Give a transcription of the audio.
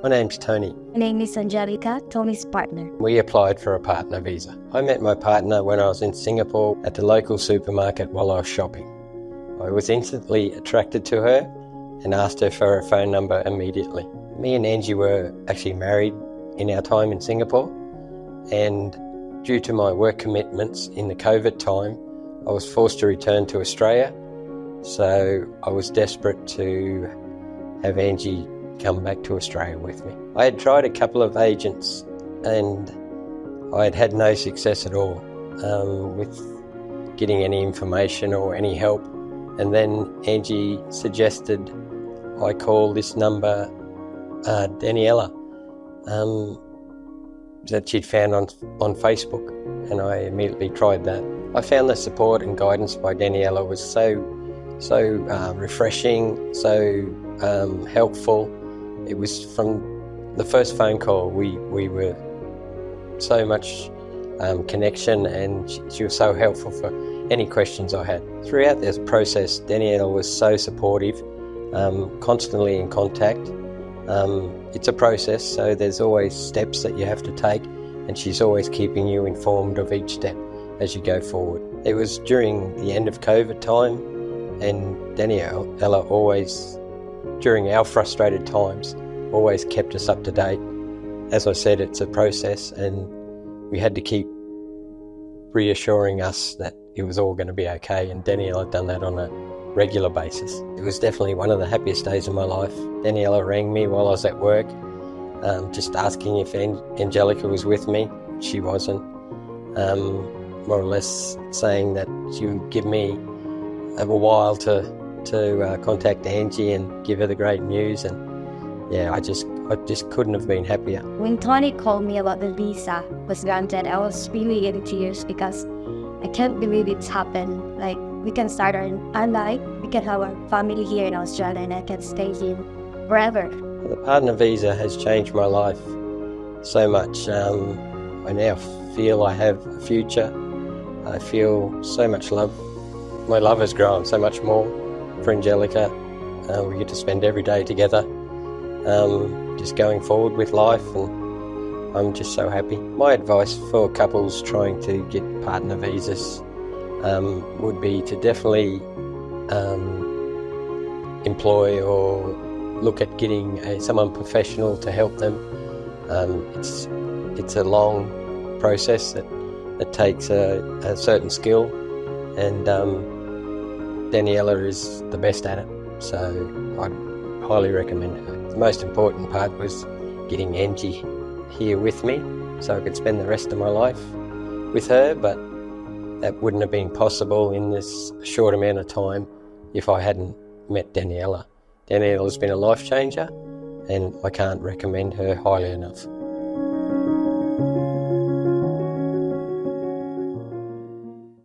My name's Tony. My name is Angelica, Tony's partner. We applied for a partner visa. I met my partner when I was in Singapore at the local supermarket while I was shopping. I was instantly attracted to her and asked her for her phone number immediately. Me and Angie were actually married in our time in Singapore, and due to my work commitments in the COVID time, I was forced to return to Australia. So I was desperate to have Angie come back to Australia with me. I had tried a couple of agents and I had had no success at all with getting any information or any help. And then Angie suggested I call this number Daniela that she'd found on Facebook, and I immediately tried that. I found the support and guidance by Daniela was so refreshing, so helpful. It was from the first phone call, we were so much connection, and she was so helpful for any questions I had. Throughout this process, Daniela was so supportive, constantly in contact. It's a process, so there's always steps that you have to take, and she's always keeping you informed of each step as you go forward. It was during the end of COVID time, and Daniela always, during our frustrated times, always kept us up to date. As I said, it's a process, and we had to keep reassuring us that it was all going to be okay, and Daniela had done that on a regular basis. It was definitely one of the happiest days of my life. Daniela rang me while I was at work, just asking if Angelica was with me. She wasn't. More or less saying that she would give me a while to contact Angie and give her the great news, and yeah, I just couldn't have been happier. When Tony called me about the visa was granted, I was really in tears because I can't believe it's happened. Like, we can start our life, we can have our family here in Australia, and I can stay here forever. The partner visa has changed my life so much. I now feel I have a future. I feel so much love. My love has grown so much more for Angelica. We get to spend every day together, just going forward with life, and I'm just so happy. My advice for couples trying to get partner visas would be to definitely employ or look at getting someone professional to help them. It's a long process that takes a certain skill, and Daniela is the best at it, so I'd highly recommend it. The most important part was getting Angie here with me so I could spend the rest of my life with her, but that wouldn't have been possible in this short amount of time if I hadn't met Daniela. Daniela has been a life changer, and I can't recommend her highly enough.